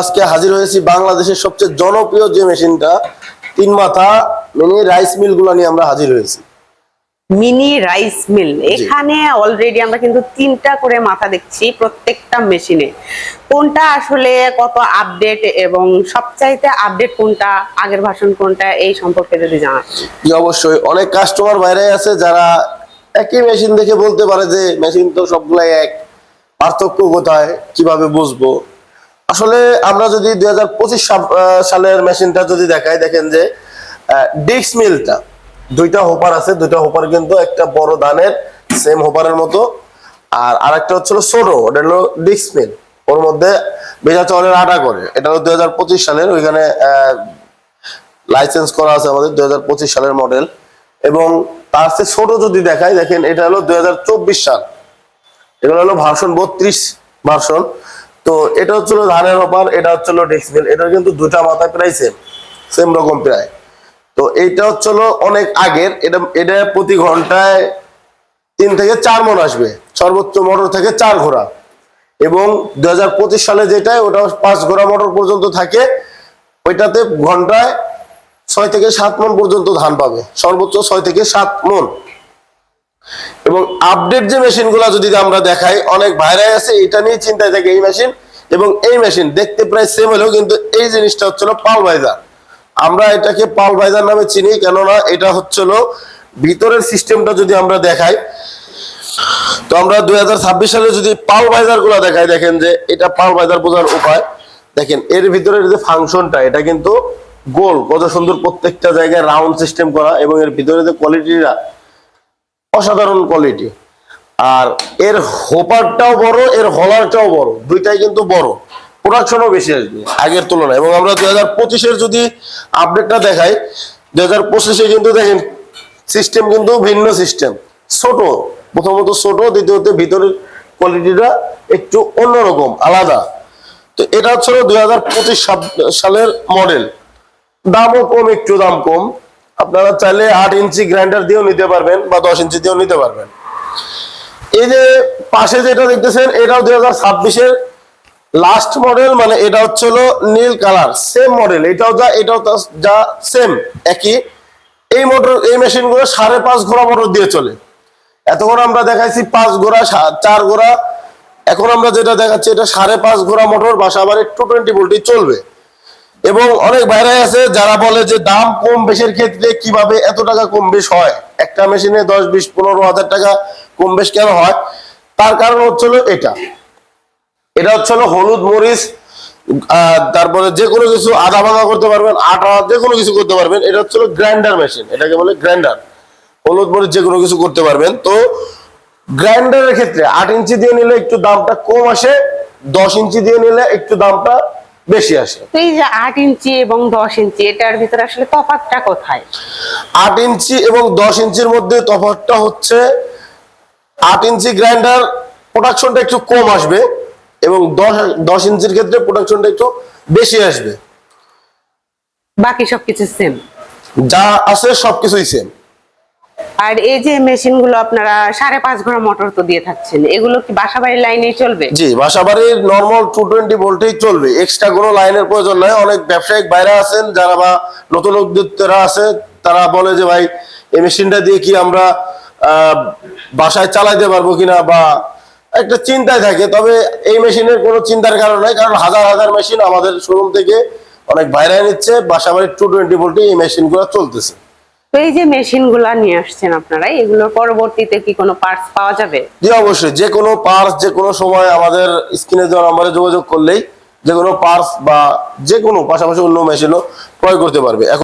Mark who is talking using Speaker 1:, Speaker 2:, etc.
Speaker 1: আজকে হাজির হয়েছি বাংলাদেশের সবচেয়ে জনপ্রিয় যে মেশিনটা, তিন মাথা মিনি রাইস মিল গুলা নিয়ে আমরা হাজির হয়েছি।
Speaker 2: মিনি রাইস মিল, এখানে অলরেডি আমরা কিন্তু তিনটা করে মাথা দেখছি প্রত্যেকটা মেশিনে। কোনটা আসলে কত আপডেট এবং সবচাইতে আপডেট কোনটা, আগের ভার্সন কোনটা, এই সম্পর্কে যদি জানান।
Speaker 1: জি অবশ্যই, অনেক কাস্টমার বাইরে আছে যারা একই মেশিন দেখে বলতে পারে যে মেশিন তো সবগুলাই এক, পার্থক্য কোথায়, কিভাবে বুঝবো। আসলে আমরা যদি 2025 সালের মেশিনটা যদি দেখাই, দেখেন যে ডিক্স মিলটা দুইটা হোপার আছে, দুইটা হোপার কিন্তু একটা বড় ধানের সেম হোপারের মতো, আর আরেকটা হচ্ছিল ছোট, ওটা হলো ডিক্স মিল, ওর মধ্যে ভেজা চাউলের আটা করে। এটা হলো 2025 সালের, ওইখানে লাইসেন্স করা আছে আমাদের 2025 সালের মডেল। এবং তার চেয়ে ছোট যদি দেখাই, দেখেন এটা হলো 2024 সাল, এগুলো হলো ভার্সন 32 ভার্সন। তো এটা হচ্ছিল ধানের হোপার, এটা হচ্ছিল ডিক্স মিল, এটার কিন্তু দুটা মাথা প্রায় সেম রকম প্রায়। তো এইটা হচ্ছিল অনেক আগের, এটা প্রতি ঘন্টায় 3 থেকে 4 মণ আসবে, সর্বোচ্চ মোটর থেকে 4 ঘোড়া। এবং 2025 সালে যেটা, ওটা 5 ঘোড়া মোটর পর্যন্ত থাকে, ওইটাতে ঘন্টায় 6 থেকে 7 মণ পর্যন্ত ধান পাবে, সর্বোচ্চ 6 থেকে 7 মণ। এবং আপডেট যে মেশিন গুলা যদি আমরা দেখাই, অনেক ভাইরাই আছে এটা নিয়ে চিন্তায় থাকে। এই মেশিন এবং এই মেশিন দেখতে প্রায় সেম হলেও কিন্তু এই জিনিসটা হচ্ছিল পালভাইজার। আমরা এটাকে পালভাইজার নামে চিনি, কেননা এটা হচ্ছিল ভিতরের সিস্টেমটা যদি আমরা দেখাই, তো আমরা 2026 সালে যদি পালভাইজার গুলা দেখাই, দেখেন যে এটা পালভাইজার বোঝার উপায়। দেখেন এর ভিতরের যে ফাংশনটা, এটা কিন্তু গোল, কত সুন্দর, প্রত্যেকটা জায়গায় রাউন্ড সিস্টেম করা, এবং এর ভিতরে যে কোয়ালিটিটা অসাধারণ কোয়ালিটি। আর এর হোপারটাও বড়, এর হলারটাও বড়, দুইটাই কিন্তু বড়, প্রোডাকশনও বেশি আসবে আগের তুলনায়। এবং আমরা 2025-এর যদি আপডেটটা দেখাই, 2025-এ কিন্তু দেখেন সিস্টেম কিন্তু ভিন্ন সিস্টেম, ছোট, প্রথমত ছোট, দ্বিতীয়ত ভিতরের কোয়ালিটিটা একটু অন্যরকম, আলাদা। তো এটা হচ্ছে 2025 সালের মডেল, দামও কম, একটু দাম কম। আপনারা চাইলে 8 ইঞ্চি গ্রাইন্ডার দিয়েও নিতে পারবেন বা 10 ইঞ্চি দিয়েও নিতে পারবেন। এই যে পাশে যেটা দেখতেছেন, এটাও 2026-এর লাস্ট মডেল, মানে এটা হচ্ছে নীল কালার, সেম মডেল, এটাও যা সেম একই। এই মোটর, এই মেশিন গুলো 5.5 ঘোড়া মোটর দিয়ে চলে। এতক্ষণ আমরা দেখাইছি 5 ঘোড়া 4 ঘোড়া, এখন আমরা যেটা দেখাচ্ছি এটা 5.5 ঘোড়া মোটর, বাসাবাড়ি 220 ভোল্টে চলবে। এবং অনেক ভাইরাই আছে যারা বলে যে দাম কম বেশের ক্ষেত্রে কিভাবে এত টাকা কম বেশ হয়, একটা মেশিনে 10, 20, 15 হাজার টাকা কম বেশ কেন হয়। তার কারণ হচ্ছিল এটা হচ্ছিল হলুদ মরিচ, তারপরে যে কোনো কিছু আদা ভাঙা করতে পারবেন, আটা, যে কোনো কিছু করতে পারবেন। এটা হচ্ছিল গ্রাইন্ডার মেশিন, এটাকে বলে গ্রাইন্ডার, হলুদ মরিচ যে কোনো কিছু করতে পারবেন। তো গ্রাইন্ডারের ক্ষেত্রে 8 ইঞ্চি দিয়ে নিলে একটু দামটা কম আসে, 10 ইঞ্চি দিয়ে নিলে একটু দামটা বেশি আসে।
Speaker 2: তো এই যে 8 ইঞ্চি এবং 10 ইঞ্চি, এটার ভিতরে আসলে তফাৎটা কোথায়?
Speaker 1: 8 ইঞ্চি এবং 10 ইঞ্চির মধ্যে তফাৎটা হচ্ছে, 8 ইঞ্চি গ্রাইন্ডার প্রোডাকশনটা একটু কম আসবে, এবং 10 ইঞ্চির ক্ষেত্রে প্রোডাকশনটা একটু বেশি আসবে।
Speaker 2: বাকি সবকিছু সেম,
Speaker 1: যা আছে সবকিছুই সেম।
Speaker 2: আর এই যে মেশিন গুলো আপনারা 5.5 ঘোড়া মোটর তো দিয়ে থাকছেন, এগুলো কি বাসাবাড়ির লাইনেই চলবে?
Speaker 1: জি, বাসাবাড়ির নরমাল 220 ভোল্টেই চলবে, এক্সট্রা কোনো লাইনের প্রয়োজন নাই। অনেক ব্যবসায়িক বাইরে আছেন যারা, বা নতুন উদ্যোক্তারা আছে, তারা বলে যে ভাই এই মেশিনটা দিয়ে কি আমরা বাসায় চালাইতে পারবো কিনা, বা একটা চিন্তায় থাকে। তবে এই মেশিনের কোনো চিন্তার কারণ নাই, কারণ হাজার হাজার মেশিন আমাদের শোরুম থেকে অনেক বাইরে নিচ্ছে, বাসাবাড়ির 220 ভোল্টে এই মেশিনগুলো চলতেছে।
Speaker 2: তো এই যে মেশিন গুলা নিয়ে আসছেন আপনারা, এগুলোর পরবর্তীতে কি কোনো পার্টস পাওয়া যাবে?
Speaker 1: জি অবশ্যই, যে কোনো পার্টস যে কোনো সময় আমাদের স্ক্রিনে দেওয়া নাম্বারে যোগাযোগ করলেই যে কোনো পার্টস বা যে কোনো পাশাপাশি অন্য মেশিনও ক্রয় করতে পারবে। এখন